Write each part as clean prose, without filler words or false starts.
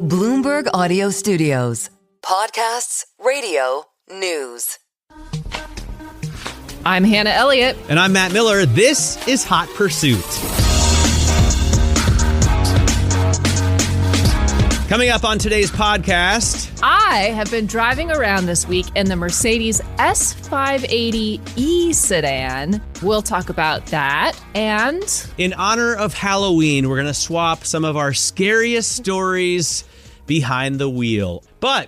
Bloomberg Audio Studios. Podcasts, radio, news. I'm Hannah Elliott. And I'm Matt Miller. This is Hot Pursuit. Coming up on today's podcast, I have been driving around this week in the Mercedes S580e sedan. We'll talk about that. And in honor of Halloween, we're going to swap some of our scariest stories behind the wheel. But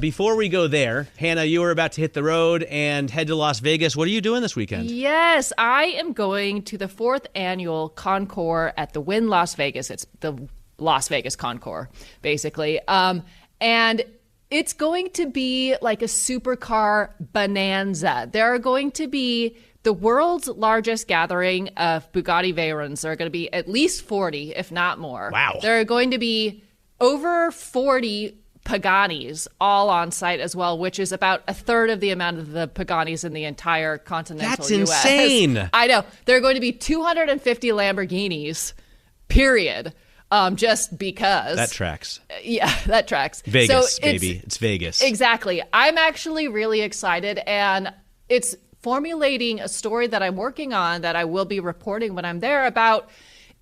before we go there, Hannah, you are about to hit the road and head to Las Vegas. What are you doing this weekend? Yes, I am going to the 4th annual Concours at the Wynn Las Vegas. It's the Las Vegas Concours, basically. And it's going to be like a supercar bonanza. There are going to be the world's largest gathering of Bugatti Veyrons. There are going to be at least 40, if not more. Wow. There are going to be over 40 Paganis all on site as well, which is about a third of the amount of the Paganis in the entire continental That's US. insane. I know. There are going to be 250 Lamborghinis, period. Just because. That tracks. Yeah, that tracks. Vegas, so baby. It's Vegas. Exactly. I'm actually really excited, and it's formulating a story that I'm working on that I will be reporting when I'm there about,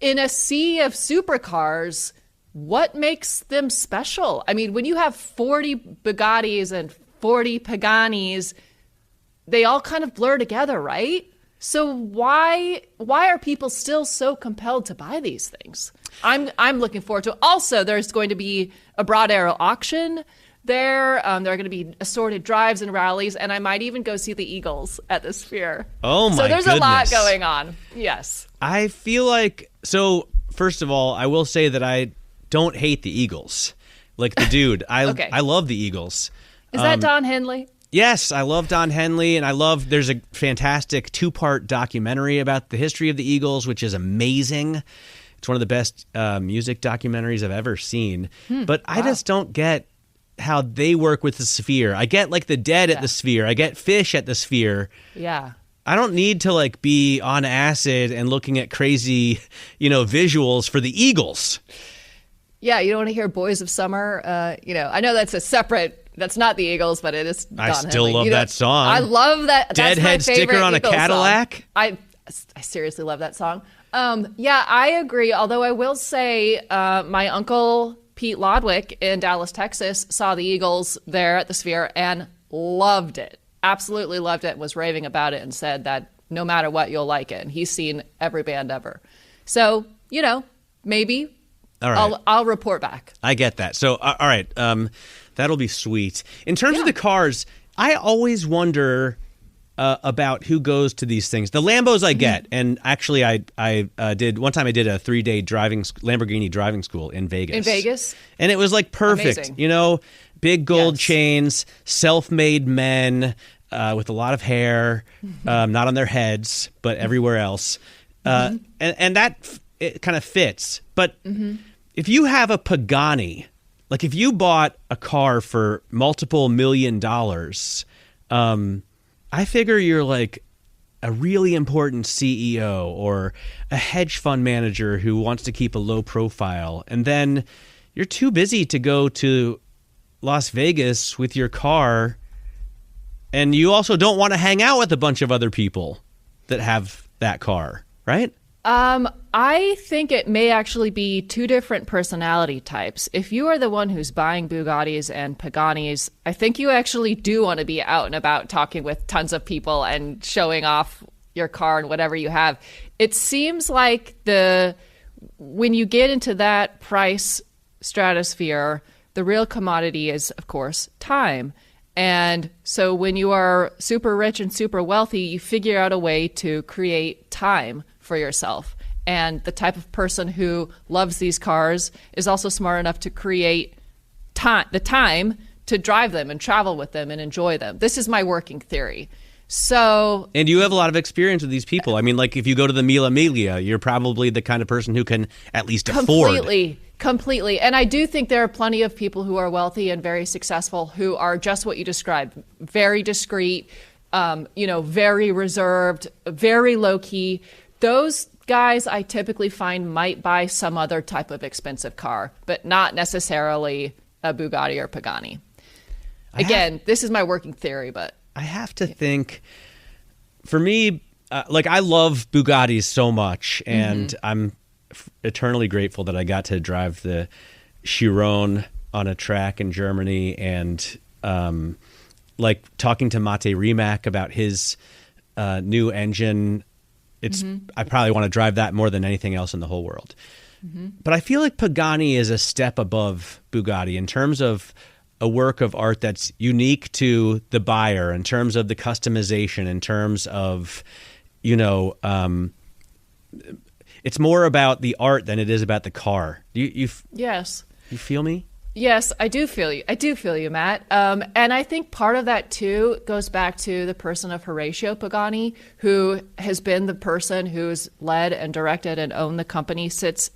in a sea of supercars, what makes them special? I mean, when you have 40 Bugattis and 40 Paganis, they all kind of blur together, right? So why are people still so compelled to buy these things? I'm looking forward to it. Also, there's going to be a broad arrow auction there. There are going to be assorted drives and rallies, and I might even go see the Eagles at the Sphere. Oh, my goodness. So there's a lot going on. Yes. I feel like, so first of all, I will say that I don't hate the Eagles. Like the dude. Okay. I love the Eagles. Is that Don Henley? Yes, I love Don Henley, and there's a fantastic 2-part documentary about the history of the Eagles, which is amazing. It's one of the best music documentaries I've ever seen. But I just don't get how they work with the Sphere. I get like the Dead at the Sphere. I get Fish at the Sphere. Yeah. I don't need to like be on acid and looking at crazy, visuals for the Eagles. Yeah, you don't want to hear Boys of Summer. I know that's not the Eagles, but it is Don I still Henley. love that song. I love that. That's Deadhead my favorite sticker on Eagles a Cadillac. Song. I seriously love that song. Yeah, I agree. Although I will say my uncle Pete Lodwick in Dallas, Texas, saw the Eagles there at the Sphere and loved it. Absolutely loved it and was raving about it and said that no matter what, you'll like it. And he's seen every band ever. So, maybe all right. I'll report back. I get that. So, all right. That'll be sweet. In terms of the cars, I always wonder about who goes to these things. The Lambos I get, and actually I did one time. I did a 3-day Lamborghini driving school in Vegas. In Vegas, and it was like perfect. Amazing. Big gold chains, self-made men with a lot of hair, not on their heads, but everywhere else, and that it kind of fits. But if you have a Pagani, like if you bought a car for multiple $1 million, I figure you're like a really important CEO or a hedge fund manager who wants to keep a low profile. And then you're too busy to go to Las Vegas with your car. And you also don't want to hang out with a bunch of other people that have that car, right? I think it may actually be two different personality types. If you are the one who's buying Bugattis and Paganis, I think you actually do want to be out and about talking with tons of people and showing off your car and whatever you have. It seems like when you get into that price stratosphere, the real commodity is, of course, time. And so when you are super rich and super wealthy, you figure out a way to create time for yourself. And the type of person who loves these cars is also smart enough to create the time to drive them and travel with them and enjoy them. This is my working theory. So, and you have a lot of experience with these people. I mean, like if you go to the Mila Miglia, you're probably the kind of person who can at least afford. Completely. And I do think there are plenty of people who are wealthy and very successful who are just what you described, very discreet, very reserved, very low key. Those guys I typically find might buy some other type of expensive car, but not necessarily a Bugatti or Pagani. Again, this is my working theory, but I have to think, for me, I love Bugattis so much, and I'm eternally grateful that I got to drive the Chiron on a track in Germany, and talking to Mate Rimac about his new engine. I probably want to drive that more than anything else in the whole world. But I feel like Pagani is a step above Bugatti in terms of a work of art that's unique to the buyer, in terms of the customization, in terms of, it's more about the art than it is about the car. Yes. You feel me? Yes, I do feel you. I do feel you, Matt. And I think part of that, too, goes back to the person of Horatio Pagani, who has been the person who's led and directed and owned the company since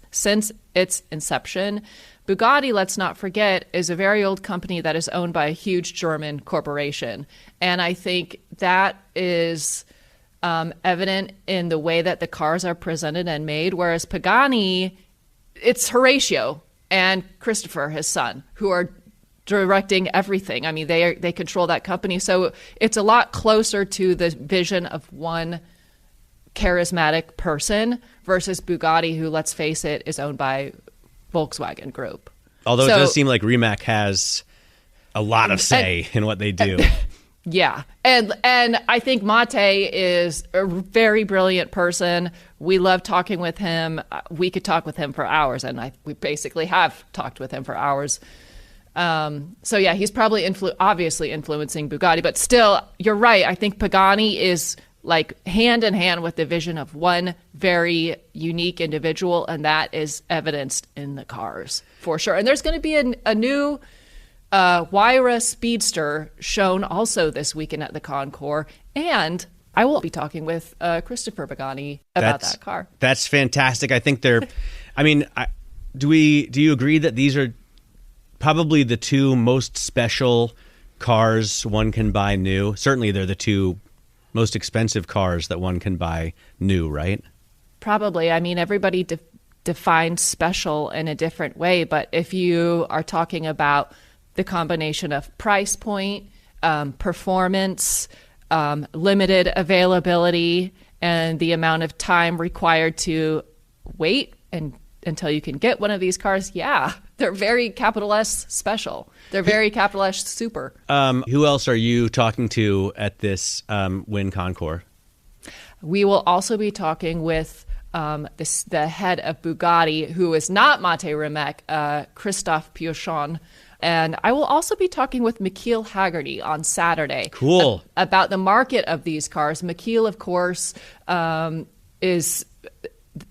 its inception. Bugatti, let's not forget, is a very old company that is owned by a huge German corporation. And I think that is evident in the way that the cars are presented and made, whereas Pagani, it's Horatio and Christopher, his son, who are directing everything. I mean, they control that company. So it's a lot closer to the vision of one charismatic person versus Bugatti, who, let's face it, is owned by Volkswagen Group. Although it does seem like Rimac has a lot of say in what they do. Yeah. And I think Mate is a very brilliant person. We love talking with him. We could talk with him for hours, and we basically have talked with him for hours. So yeah, he's probably obviously influencing Bugatti, but still, you're right. I think Pagani is like hand in hand with the vision of one very unique individual, and that is evidenced in the cars for sure. And there's going to be a new Huayra Speedster shown also this weekend at the Concours, and I will be talking with Christopher Pagani about that car. That's fantastic. I think they're. I mean, do you agree that these are probably the two most special cars one can buy new? Certainly, they're the two most expensive cars that one can buy new, right? Probably. I mean, everybody defines special in a different way, but if you are talking about the combination of price point, performance, limited availability, and the amount of time required to wait until you can get one of these cars, yeah, they're very capital S special. They're very capital S super. Who else are you talking to at this Wynn Concours? We will also be talking with the head of Bugatti, who is not Mate Rimac, Christophe Piochon. And I will also be talking with McKeel Hagerty on Saturday. Cool. About the market of these cars. McKeel, of course, is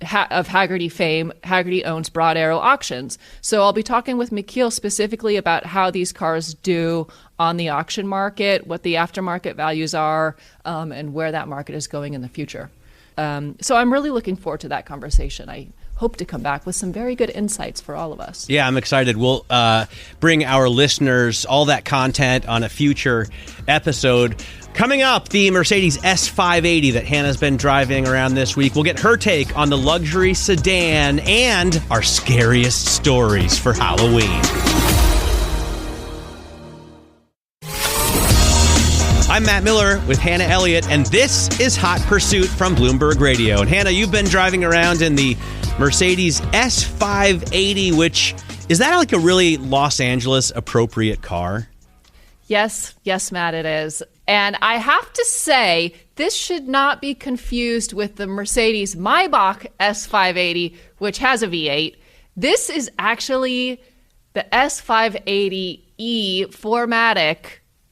of Hagerty fame. Hagerty owns Broad Arrow Auctions. So I'll be talking with McKeel specifically about how these cars do on the auction market, what the aftermarket values are, and where that market is going in the future. So I'm really looking forward to that conversation. I hope to come back with some very good insights for all of us. Yeah, I'm excited. We'll bring our listeners all that content on a future episode. Coming up, the Mercedes S580 that Hannah's been driving around this week. We'll get her take on the luxury sedan and our scariest stories for Halloween. I'm Matt Miller with Hannah Elliott, and this is Hot Pursuit from Bloomberg Radio. And Hannah, you've been driving around in the Mercedes S580, which, is that like a really Los Angeles appropriate car? Yes, Matt, it is. And I have to say, this should not be confused with the Mercedes Maybach S580, which has a V8. This is actually the S580E 4MATIC,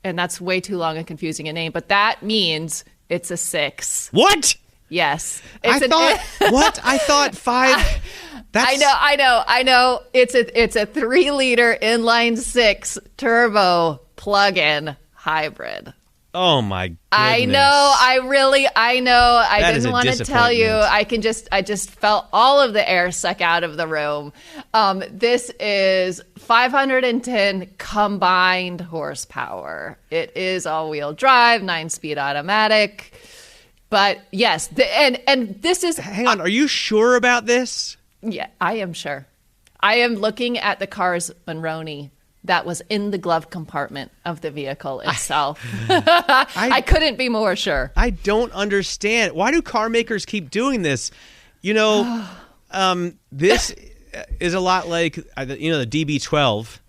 and that's way too long and confusing a name, but that means it's a 6. What? Yes. I thought 5. That's... I know. It's a 3-liter inline 6 turbo plug-in hybrid. Oh my goodness. I know. I didn't want to tell you. I just felt all of the air suck out of the room. This is 510 combined horsepower. It is all-wheel drive, 9-speed automatic. But yes, and this is... Hang on, are you sure about this? Yeah, I am sure. I am looking at the car's Monroney that was in the glove compartment of the vehicle itself. I couldn't be more sure. I don't understand. Why do car makers keep doing this? You know, this is a lot like, the DB12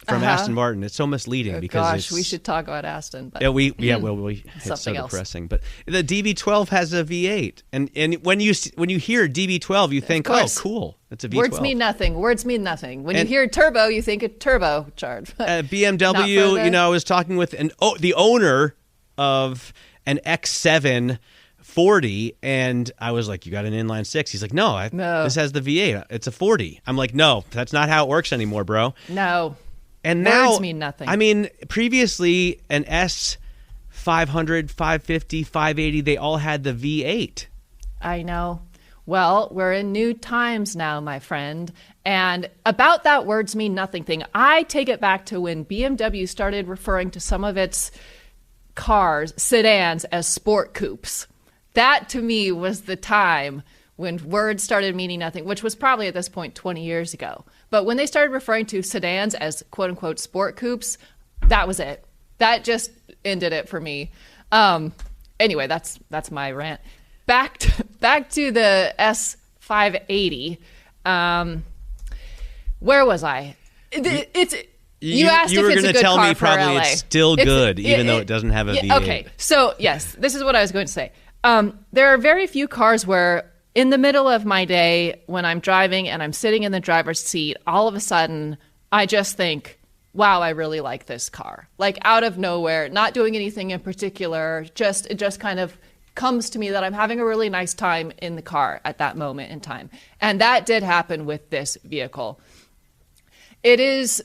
from Aston Martin. It's so misleading because we should talk about Aston. But it's so depressing. But the DB12 has a V8, and when you hear DB12, you think, oh, cool, it's a V12. Words mean nothing. When you hear turbo, you think a turbocharged. BMW, I was talking with the owner of an X7 40, and I was like, you got an inline six? He's like, no, this has the V8. It's a 40. I'm like, no, that's not how it works anymore, bro. No. And now, words mean nothing. I mean, previously, an S 500, 550, 580, they all had the V8. I know. Well, we're in new times now, my friend. And about that words mean nothing thing, I take it back to when BMW started referring to some of its cars, sedans, as sport coupes. That, to me, was the time when words started meaning nothing, which was probably at this point 20 years ago. But when they started referring to sedans as quote-unquote sport coupes, that was it. That just ended it for me. Anyway, that's my rant. Back to the S580. Where was I? You asked if it's a good car for LA. You were going to tell me probably it's still good, even though it doesn't have a V8. Okay, so yes, this is what I was going to say. There are very few cars where in the middle of my day, when I'm driving and I'm sitting in the driver's seat, all of a sudden, I just think, wow, I really like this car. Like out of nowhere, not doing anything in particular, it just kind of comes to me that I'm having a really nice time in the car at that moment in time. And that did happen with this vehicle. It is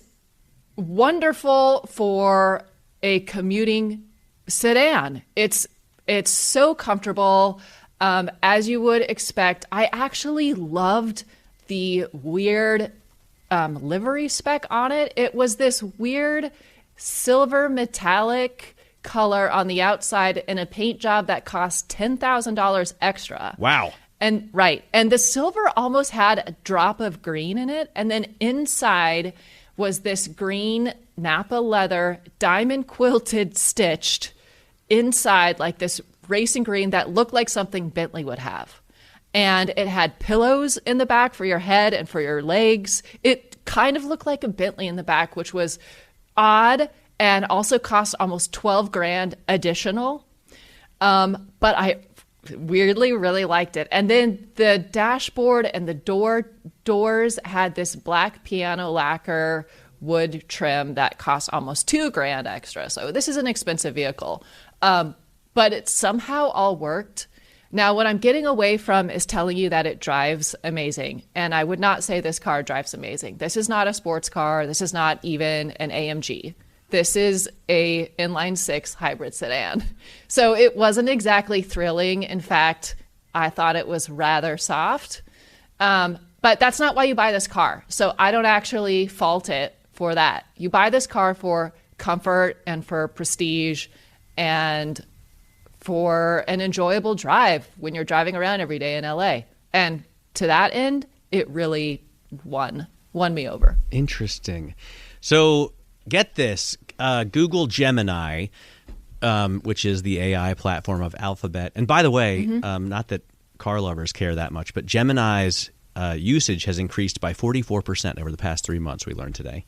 wonderful for a commuting sedan. It's so comfortable. As you would expect, I actually loved the weird livery spec on it. It was this weird silver metallic color on the outside and a paint job that cost $10,000 extra. Wow. And the silver almost had a drop of green in it. And then inside was this green Napa leather, diamond quilted, stitched inside, like this racing green that looked like something Bentley would have. And it had pillows in the back for your head and for your legs. It kind of looked like a Bentley in the back, which was odd and also cost almost $12,000 additional. But I weirdly really liked it. And then the dashboard and the doors had this black piano lacquer wood trim that cost almost $2,000 extra. So this is an expensive vehicle. But it somehow all worked. Now, what I'm getting away from is telling you that it drives amazing. And I would not say this car drives amazing. This is not a sports car. This is not even an AMG. This is a inline six hybrid sedan. So it wasn't exactly thrilling. In fact, I thought it was rather soft. But that's not why you buy this car. So I don't actually fault it for that. You buy this car for comfort and for prestige and for an enjoyable drive when you're driving around every day in LA. And to that end, it really won me over. Interesting. So get this, Google Gemini, which is the AI platform of Alphabet. And by the way, not that car lovers care that much, but Gemini's usage has increased by 44% over the past 3 months, we learned today.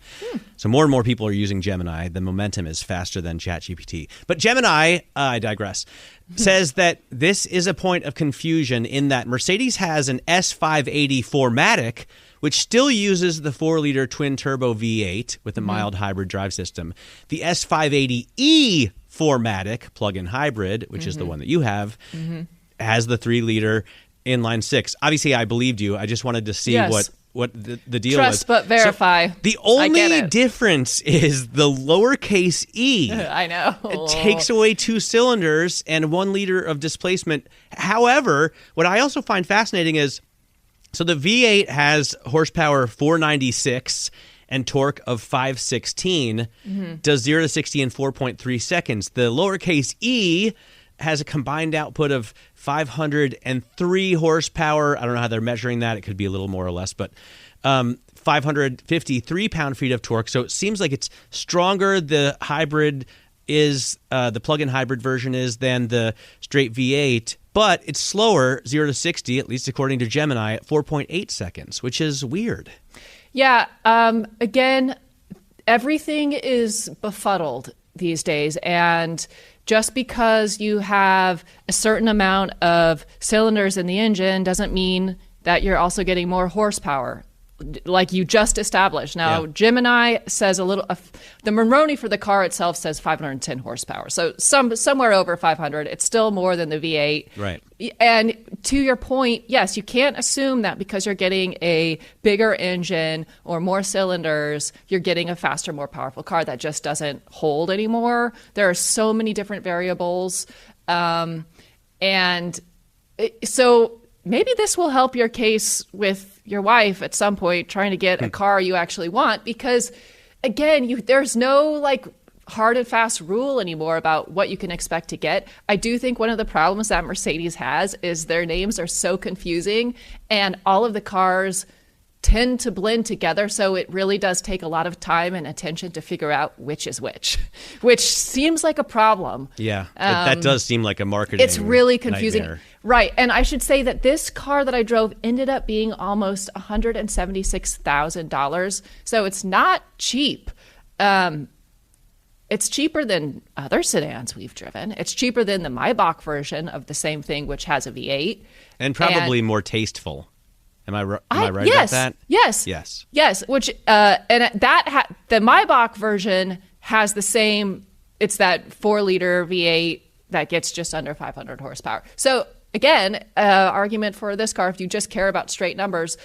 So more and more people are using Gemini. The momentum is faster than ChatGPT. But Gemini, I digress, says that this is a point of confusion in that Mercedes has an S580 4MATIC, which still uses the 4-liter twin-turbo V8 with a mild hybrid drive system. The S580e 4MATIC plug-in hybrid, which is the one that you have, has the 3-liter inline six. Obviously, I believed you. I just wanted to see what the deal was. Trust but verify. So the only difference is the lowercase e. I know. It takes away 2 cylinders and 1 liter of displacement. However, what I also find fascinating is, so the V8 has horsepower 496 and torque of 516, does 0 to 60 in 4.3 seconds. The lowercase e has a combined output of 503 horsepower. I don't know how they're measuring that. It could be a little more or less, but 553 pound-feet of torque. So it seems like it's stronger. The hybrid is, the plug-in hybrid version is, than the straight V8, but it's slower, 0 to 60, at least according to Gemini, at 4.8 seconds, which is weird. Yeah. Again, everything is befuddled these days, and just because you have a certain amount of cylinders in the engine doesn't mean that you're also getting more horsepower, like you just established. Now, Yeah. Gemini says the Monroney for the car itself says 510 horsepower. So somewhere over 500. It's still more than the V8. Right. And to your point, yes, you can't assume that because you're getting a bigger engine or more cylinders, you're getting a faster, more powerful car. That just doesn't hold anymore. There are so many different variables. So maybe this will help your case with your wife at some point trying to get a car you actually want, because again, there's no like hard and fast rule anymore about what you can expect to get. I do think one of the problems that Mercedes has is their names are so confusing, and all of the cars tend to blend together. So it really does take a lot of time and attention to figure out which is which seems like a problem. Yeah, that does seem like a marketing It's really confusing. nightmare. Right. And I should say that this car that I drove ended up being almost $176,000. So it's not cheap. It's cheaper than other sedans we've driven. It's cheaper than the Maybach version of the same thing, which has a V8. And probably more tasteful. Am I right yes, about that? Yes. Which the Maybach version has the same. It's that 4-liter V8 that gets just under 500 horsepower. So again, argument for this car if you just care about straight numbers,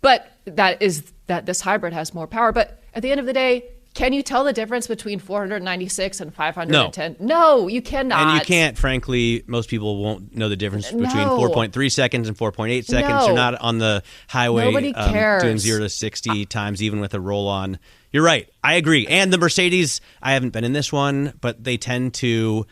but that is that this hybrid has more power. But at the end of the day, can you tell the difference between 496 and 510? No, you cannot. And you can't, frankly, most people won't know the difference between 4.3 seconds and 4.8 seconds. No. They're not on the highway Nobody cares. Doing 0 to 60 times, even with a roll-on. You're right. I agree. And the Mercedes, I haven't been in this one, but they tend to,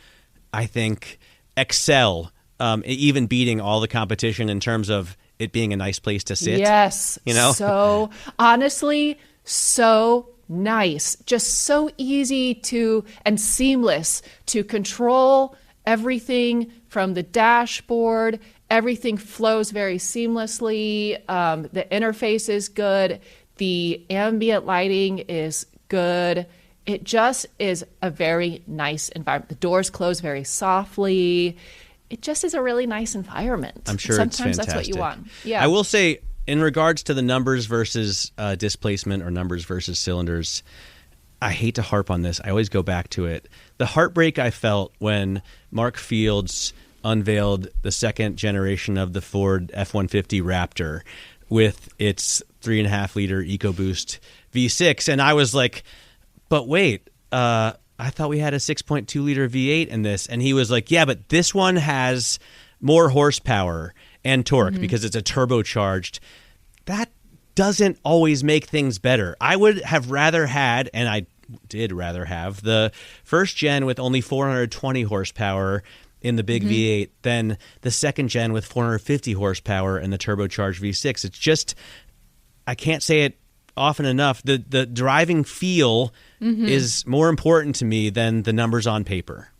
I think, excel, even beating all the competition in terms of it being a nice place to sit. Yes. You know? So, honestly, so nice, just so easy to and seamless to control everything from the dashboard. Everything flows very seamlessly. The interface is good. The ambient lighting is good. It just is a very nice environment. The doors close very softly. It just is a really nice environment. I'm sure sometimes it's fantastic. That's what you want. Yeah. I will say, in regards to the numbers versus displacement or numbers versus cylinders, I hate to harp on this. I always go back to it. The heartbreak I felt when Mark Fields unveiled the second generation of the Ford F-150 Raptor with its 3.5-liter EcoBoost V6. And I was like, but wait, I thought we had a 6.2-liter V8 in this. And he was like, yeah, but this one has more horsepower and torque because it's a turbocharged. That doesn't always make things better. I would have rather had, and I did rather have, the first gen with only 420 horsepower in the big V8 than the second gen with 450 horsepower in the turbocharged V6. It's just, I can't say it often enough. The driving feel is more important to me than the numbers on paper.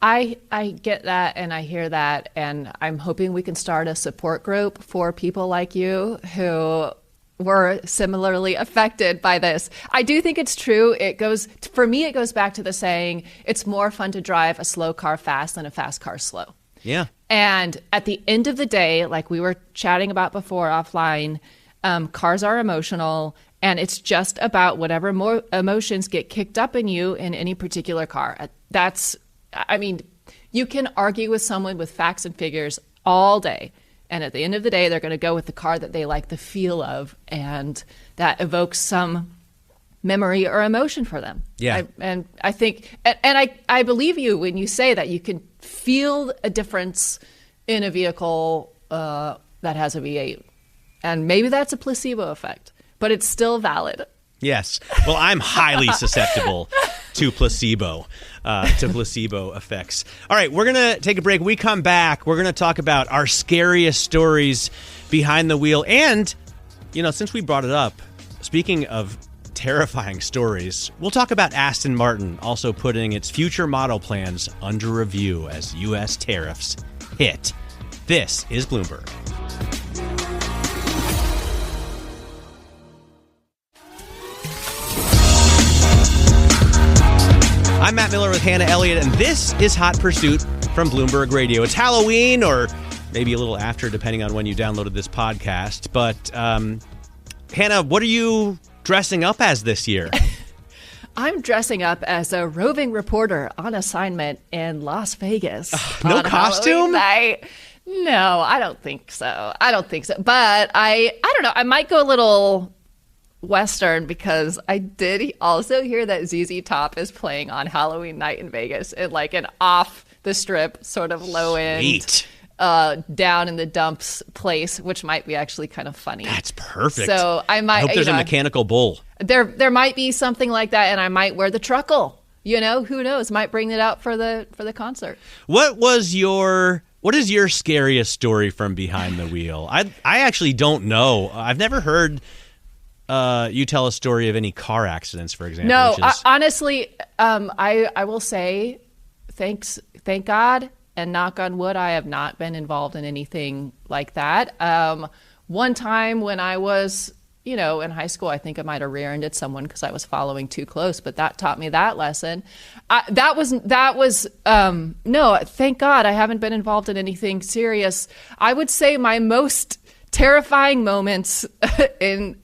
I get that and I hear that, and I'm hoping we can start a support group for people like you who were similarly affected by this. I do think it's true. For me, it goes back to the saying, it's more fun to drive a slow car fast than a fast car slow. Yeah. And at the end of the day, like we were chatting about before offline, cars are emotional, and it's just about whatever more emotions get kicked up in you in any particular car. You can argue with someone with facts and figures all day, and at the end of the day, they're going to go with the car that they like the feel of, and that evokes some memory or emotion for them. Yeah. I think, and I believe you when you say that you can feel a difference in a vehicle that has a V8, and maybe that's a placebo effect, but it's still valid. Yes. Well, I'm highly susceptible to placebo effects. All right, we're going to take a break. When we come back, we're going to talk about our scariest stories behind the wheel. And, since we brought it up, speaking of terrifying stories, we'll talk about Aston Martin also putting its future model plans under review as U.S. tariffs hit. This is Bloomberg. I'm Matt Miller with Hannah Elliott, and this is Hot Pursuit from Bloomberg Radio. It's Halloween, or maybe a little after, depending on when you downloaded this podcast. But, Hannah, what are you dressing up as this year? I'm dressing up as a roving reporter on assignment in Las Vegas. No costume? No, I don't think so. But I don't know. I might go a little Western because I did also hear that ZZ Top is playing on Halloween night in Vegas in like an off the strip sort of low end, down in the dumps place, which might be actually kind of funny. That's perfect. So I might. I hope there's a mechanical bull. There might be something like that, and I might wear the truckle. Who knows? Might bring it out for the concert. What is your scariest story from behind the wheel? I actually don't know. I've never heard you tell a story of any car accidents, for example. No, honestly, I will say thank God and knock on wood, I have not been involved in anything like that. One time when I was, in high school, I think I might have rear-ended someone because I was following too close, but that taught me that lesson. No, thank God I haven't been involved in anything serious. I would say my most terrifying moments in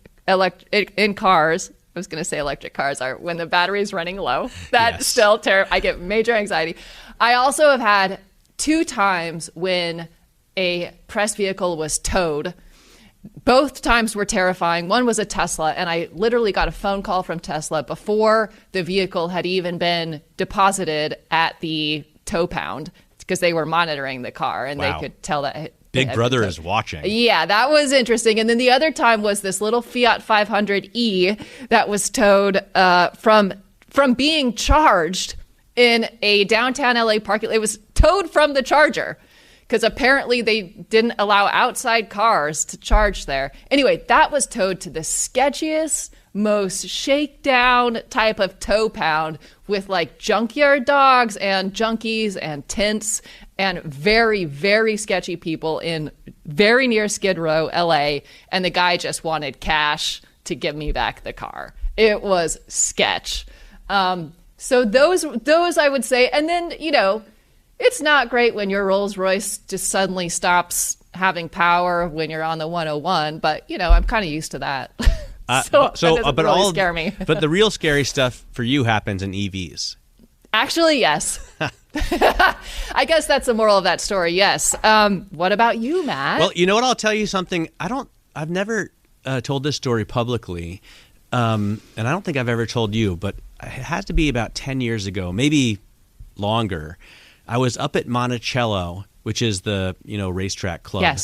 cars, I was going to say electric cars, are when the battery is running low. That's still terrible. I get major anxiety. I also have had 2 times when a press vehicle was towed. Both times were terrifying. One was a Tesla, and I literally got a phone call from Tesla before the vehicle had even been deposited at the tow pound because they were monitoring the car, and they could tell that Big Brother is watching. Yeah, that was interesting. And then the other time was this little Fiat 500e that was towed from being charged in a downtown LA parking lot. It was towed from the charger because apparently they didn't allow outside cars to charge there. Anyway, that was towed to the sketchiest, most shakedown type of tow pound with like junkyard dogs and junkies and tents and very, very sketchy people in very near Skid Row, LA. And the guy just wanted cash to give me back the car. It was sketch. So those I would say. And then, it's not great when your Rolls Royce just suddenly stops having power when you're on the 101. But, I'm kind of used to that. So that doesn't really scare me. But the real scary stuff for you happens in EVs. Actually, yes. I guess that's the moral of that story. Yes. What about you, Matt? Well, you know what? I'll tell you something. I've never told this story publicly, and I don't think I've ever told you, but it had to be about 10 years ago, maybe longer. I was up at Monticello, which is the racetrack club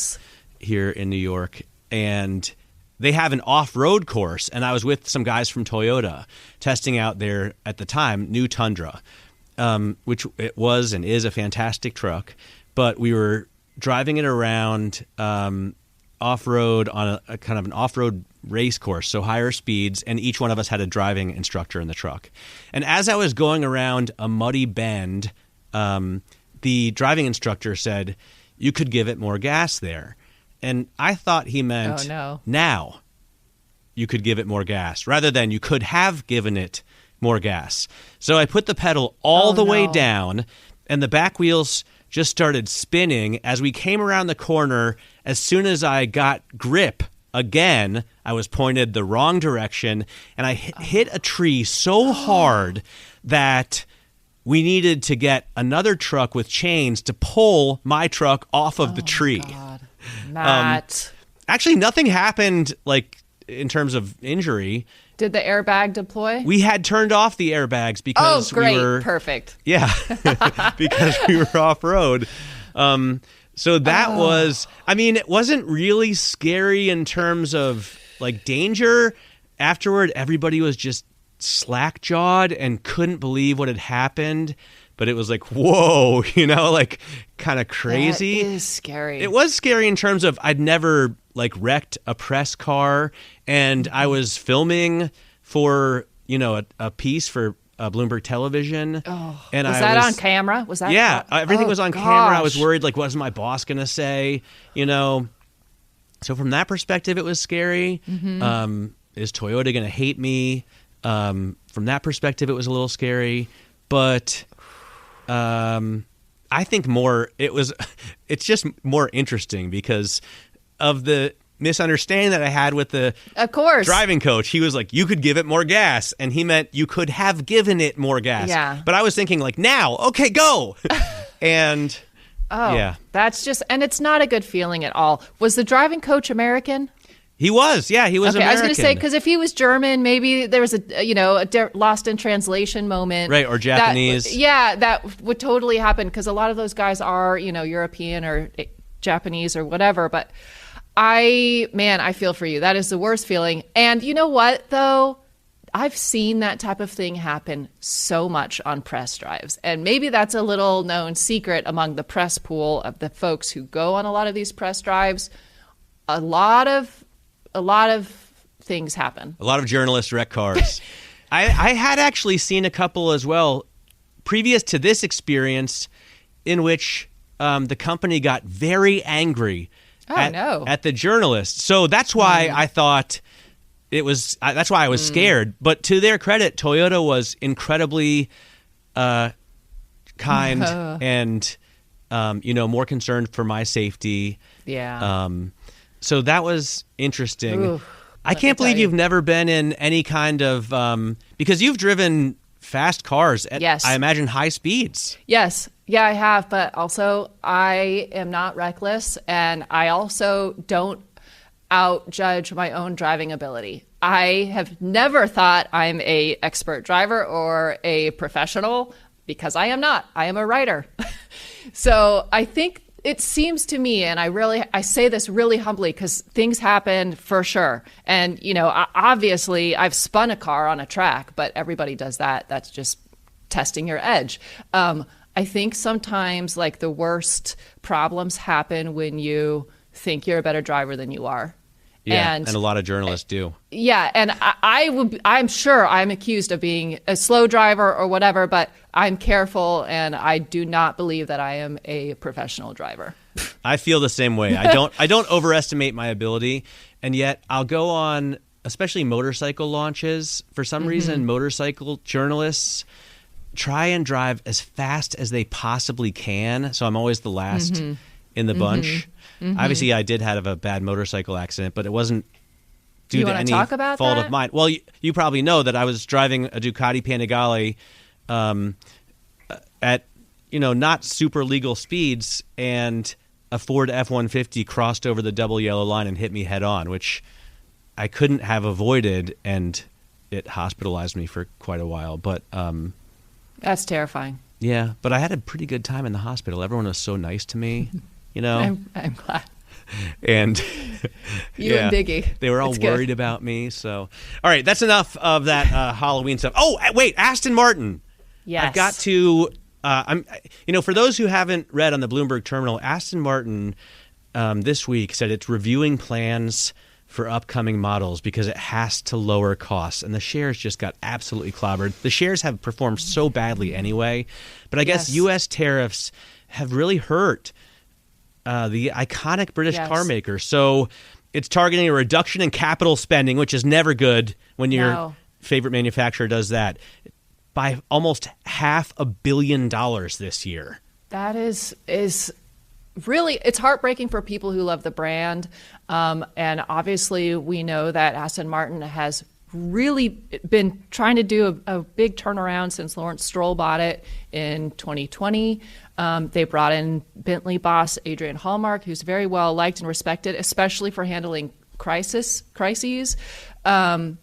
here in New York, and they have an off-road course, and I was with some guys from Toyota testing out their, at the time, new Tundra, which it was and is a fantastic truck. But we were driving it around off-road on a kind of an off-road race course, so higher speeds, and each one of us had a driving instructor in the truck. And as I was going around a muddy bend, the driving instructor said, "You could give it more gas there." And I thought he meant, now you could give it more gas, rather than you could have given it more gas. So I put the pedal all the way down, and the back wheels just started spinning. As we came around the corner, as soon as I got grip again, I was pointed the wrong direction, and I hit a tree so hard that we needed to get another truck with chains to pull my truck off of the tree. God. Matt. Actually, nothing happened, like, in terms of injury. Did the airbag deploy? We had turned off the airbags because we were... Perfect. Yeah, because we were off-road. So that was... I mean, it wasn't really scary in terms of, like, danger. afterward, everybody was just slack-jawed and couldn't believe what had happened. But it was like, whoa, like kind of crazy. That is scary. It was scary in terms of I'd never like wrecked a press car, and I was filming for, a piece for Bloomberg Television. Oh, and was that on camera? Was that? Yeah, everything was on gosh. camera. I was worried, like, what was my boss going to say? So from that perspective, it was scary. Is Toyota going to hate me? From that perspective, it was a little scary. But I think it's just more interesting because of the misunderstanding that I had with the driving coach. He was like, you could give it more gas. And he meant you could have given it more gas. Yeah. But I was thinking like, now, okay, go. And yeah. That's just, and it's not a good feeling at all. Was the driving coach American? He was. Yeah, he was American. I was going to say, because if he was German, maybe there was a lost in translation moment. Right, or Japanese. That would totally happen because a lot of those guys are, European or Japanese or whatever. But I feel for you. That is the worst feeling. And you know what, though? I've seen that type of thing happen so much on press drives. And maybe that's a little known secret among the press pool of the folks who go on a lot of these press drives. A lot of things happen. A lot of journalists wreck cars. I had actually seen a couple as well previous to this experience in which the company got very angry at the journalists. So that's why I thought that's why I was scared. But to their credit, Toyota was incredibly kind and, more concerned for my safety. Yeah. So that was interesting. Ooh, I can't believe you've never been in any kind of because you've driven fast cars at, yes, I imagine, high speeds. Yes. Yeah, I have. But also, I am not reckless. And I also don't outjudge my own driving ability. I have never thought I'm a expert driver or a professional because I am not. I am a writer. So I think it seems to me, and I say this really humbly because things happen for sure. And, obviously I've spun a car on a track, but everybody does that. That's just testing your edge. I think sometimes like the worst problems happen when you think you're a better driver than you are. Yeah, and a lot of journalists do. Yeah, and I'm sure I'm accused of being a slow driver or whatever, but I'm careful, and I do not believe that I am a professional driver. I feel the same way. I don't overestimate my ability, and yet I'll go on, especially motorcycle launches. For some reason, motorcycle journalists try and drive as fast as they possibly can, so I'm always the last in the bunch. Obviously, I did have a bad motorcycle accident, but it wasn't due to any fault of mine. Well, you probably know that I was driving a Ducati Panigale at not super legal speeds, and a Ford F-150 crossed over the double yellow line and hit me head on, which I couldn't have avoided, and it hospitalized me for quite a while. But that's terrifying. Yeah, but I had a pretty good time in the hospital. Everyone was so nice to me. I'm glad. And you and Biggie. They were all worried about me. So, all right, that's enough of that Halloween stuff. Oh, wait, Aston Martin. Yes. I've got to. For those who haven't read on the Bloomberg terminal, Aston Martin this week said it's reviewing plans for upcoming models because it has to lower costs, and the shares just got absolutely clobbered. The shares have performed so badly anyway, but I guess U.S. tariffs have really hurt the iconic British car maker. So it's targeting a reduction in capital spending, which is never good when your favorite manufacturer does that, by almost $500 million this year. That is really, it's heartbreaking for people who love the brand. And obviously we know that Aston Martin has really been trying to do a big turnaround since Lawrence Stroll bought it in 2020. They brought in Bentley boss Adrian Hallmark, who's very well liked and respected, especially for handling crises. But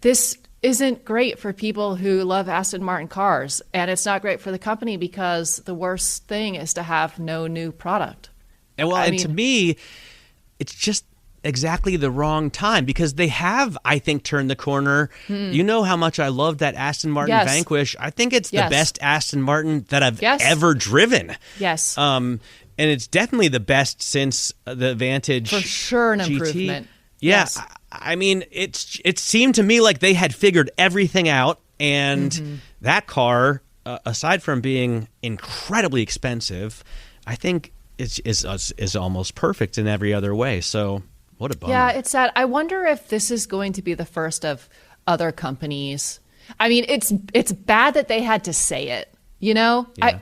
this isn't great for people who love Aston Martin cars. And it's not great for the company because the worst thing is to have no new product. And to me, it's just exactly the wrong time because they have, I think, turned the corner. You know how much I loved that Aston Martin Vanquish. I think it's the best Aston Martin that I've ever driven. Yes. And it's definitely the best since the Vantage. For sure, an GT. improvement. Yeah. Yes. I mean, it seemed to me like they had figured everything out, and that car, aside from being incredibly expensive, I think is almost perfect in every other way. So what a bummer. Yeah, it's sad. I wonder if this is going to be the first of other companies. I mean, it's bad that they had to say it, you know? Yeah.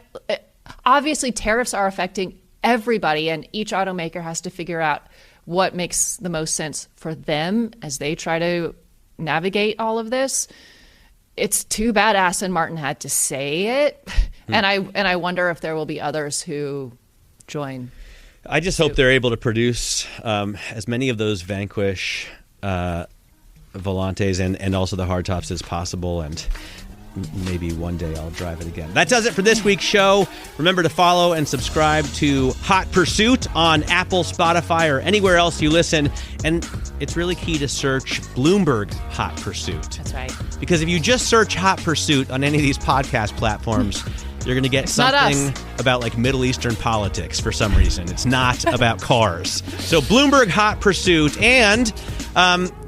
Obviously, tariffs are affecting everybody, and each automaker has to figure out what makes the most sense for them as they try to navigate all of this. It's too bad Aston Martin had to say it, and I wonder if there will be others who join. I just hope they're able to produce as many of those Vanquish Volantes and also the hardtops as possible, and maybe one day I'll drive it again. That does it for this week's show. Remember to follow and subscribe to Hot Pursuit on Apple, Spotify, or anywhere else you listen. And it's really key to search Bloomberg Hot Pursuit. That's right. Because if you just search Hot Pursuit on any of these podcast platforms, you're going to get something about like Middle Eastern politics for some reason. It's not about cars. So Bloomberg Hot Pursuit, and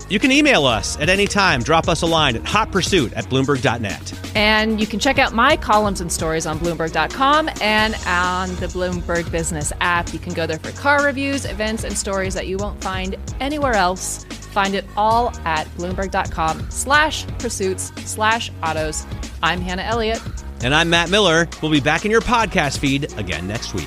you can email us at any time. Drop us a line at hotpursuit@bloomberg.net. And you can check out my columns and stories on Bloomberg.com and on the Bloomberg Business app. You can go there for car reviews, events, and stories that you won't find anywhere else. Find it all at Bloomberg.com/pursuits/autos. I'm Hannah Elliott. And I'm Matt Miller. We'll be back in your podcast feed again next week.